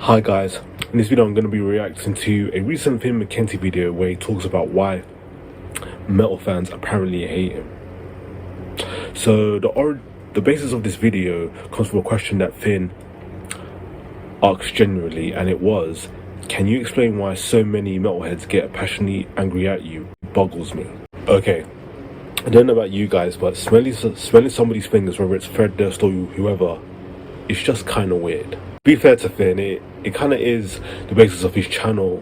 Hi guys, in this video I'm going to be reacting to a recent Finn video where he talks about why metal fans apparently hate him. So the basis of this video comes from a question that Finn asked generally, and it was, can you explain why so many metalheads get passionately angry at you? It boggles me. Okay, I don't know about you guys, but smelling somebody's fingers, whether it's Fred Durst or whoever, it's just kind of weird. Be fair to Finn, it kind of is the basis of his channel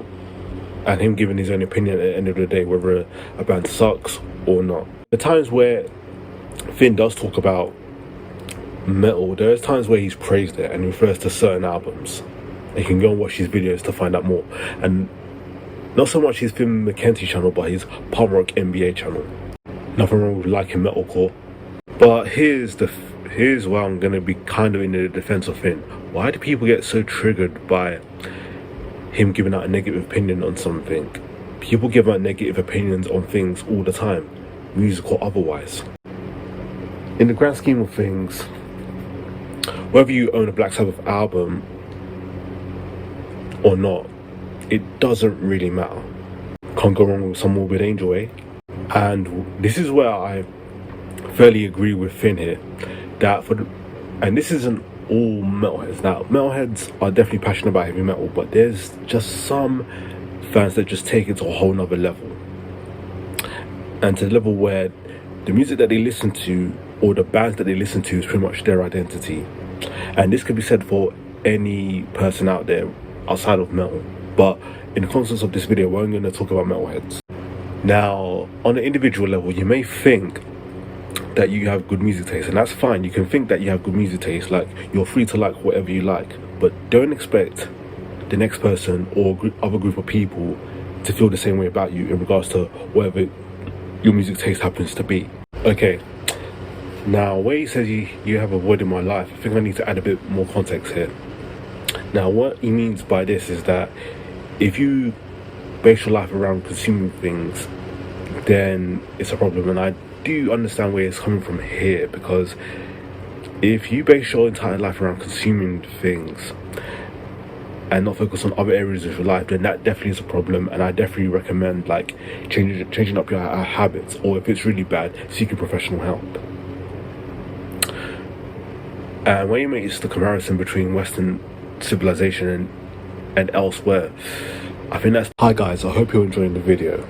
and him giving his own opinion at the end of the day, whether a band sucks or not. The times where Finn does talk about metal, there's times where he's praised it and refers to certain albums. You can go and watch his videos to find out more. And not so much his Finn McKenty channel, but his Punk Rock NBA channel. Nothing wrong with liking metalcore. But here's where I'm going to be kind of in the defense of Finn. Why do people get so triggered by him giving out a negative opinion on something? People give out negative opinions on things all the time, music or otherwise. In the grand scheme of things, whether you own a Black Sabbath album or not, it doesn't really matter. Can't go wrong with some Morbid Angel, eh? And this is where I fairly agree with Finn here, that and this isn't all metalheads. Now, metalheads are definitely passionate about heavy metal, but there's just some fans that just take it to a whole nother level, and to the level where the music that they listen to or the bands that they listen to is pretty much their identity. And this could be said for any person out there outside of metal, but in the context of this video we're only going to talk about metalheads. Now, on an individual level, you may think that you have good music taste, and that's fine. You can think that you have good music taste, like you're free to like whatever you like, but don't expect the next person or other group of people to feel the same way about you in regards to whatever your music taste happens to be. Okay, now where he says you have a void in my life, I think I need to add a bit more context here. Now, what he means by this is that if you base your life around consuming things, then it's a problem. And I do understand where it's coming from here, because if you base your entire life around consuming things and not focus on other areas of your life, then that definitely is a problem. And I definitely recommend like changing up your habits, or if it's really bad, seeking professional help. And when you make the comparison between Western civilization and elsewhere, I think that's... Hi guys, I hope you're enjoying the video.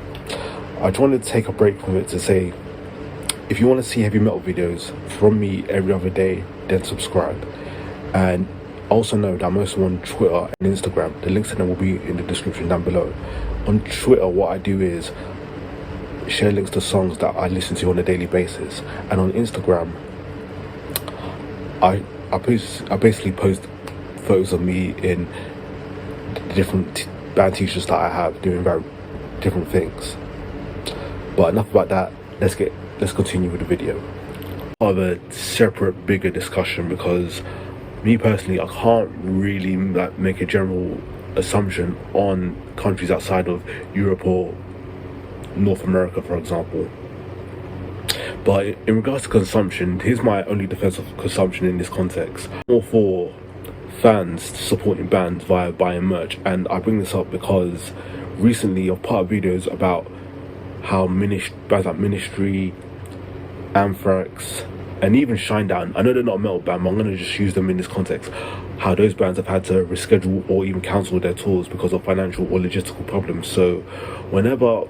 I just wanted to take a break from it to say, if you want to see heavy metal videos from me every other day, then subscribe. And also know that I'm also on Twitter and Instagram. The links to them will be in the description down below. On Twitter, what I do is share links to songs that I listen to on a daily basis. And on Instagram, I basically post photos of me in the different band t-shirts that I have doing very different things. But enough about that. Let's continue with the video. Of a separate, bigger discussion, because me personally, I can't really make a general assumption on countries outside of Europe or North America, for example. But in regards to consumption, here's my only defense of consumption in this context. I'm all for fans supporting bands via buying merch, and I bring this up because recently I've put up videos about how bands like Ministry, Anthrax, and even Shinedown, I know they're not a metal band, but I'm going to just use them in this context, how those bands have had to reschedule or even cancel their tours because of financial or logistical problems. So whenever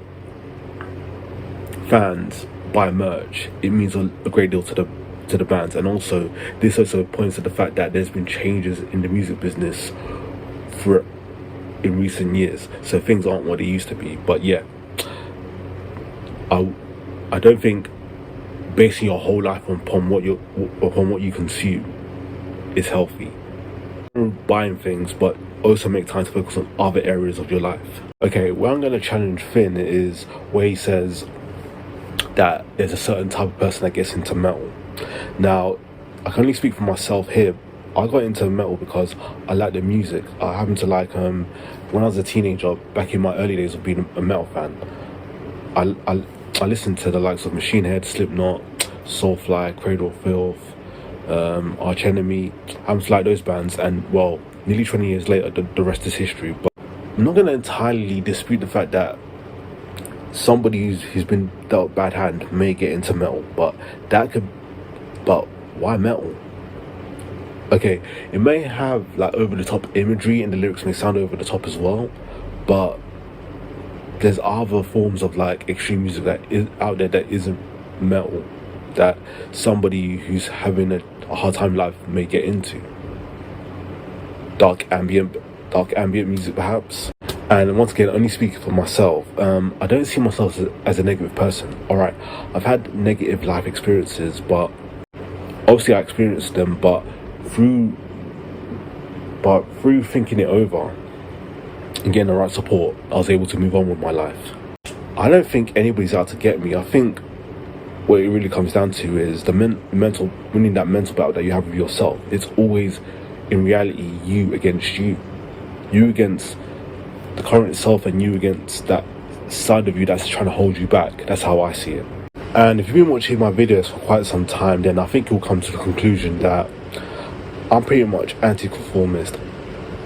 fans buy merch, it means a great deal to the bands. And also, this also points to the fact that there's been changes in the music business in recent years, so things aren't what they used to be. But yeah, I don't think basing your whole life upon what you consume is healthy. Buying things, but also make time to focus on other areas of your life. Okay, where I'm going to challenge Finn is where he says that there's a certain type of person that gets into metal. Now, I can only speak for myself here. I got into metal because I like the music. I happen to like when I was a teenager, back in my early days of being a metal fan, I listened to the likes of Machine Head, Slipknot, Soulfly, Cradle of Filth, Arch Enemy. I happen to like those bands, and well, nearly 20 years later, the rest is history. But I'm not going to entirely dispute the fact that somebody who's been dealt a bad hand may get into metal, but why metal? Okay, it may have like over the top imagery and the lyrics may sound over the top as well, but there's other forms of like extreme music that is out there that isn't metal, that somebody who's having a hard time in life may get into. Dark ambient music perhaps. And once again, only speaking for myself, I don't see myself as a negative person. Alright, I've had negative life experiences, but obviously I experienced them, but through thinking it over and getting the right support, I was able to move on with my life. I don't think anybody's out to get me. I think what it really comes down to is the winning that mental battle that you have with yourself. It's always, in reality, you against you against the current self, and you against that side of you that's trying to hold you back. That's how I see it. And if you've been watching my videos for quite some time, then I think you'll come to the conclusion that I'm pretty much anti-conformist.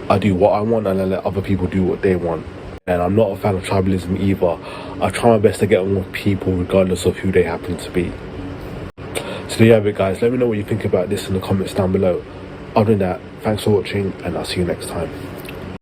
I do what I want and I let other people do what they want. And I'm not a fan of tribalism either. I try my best to get on with people regardless of who they happen to be. So there you have it, guys. Let me know what you think about this in the comments down below. Other than that, thanks for watching and I'll see you next time.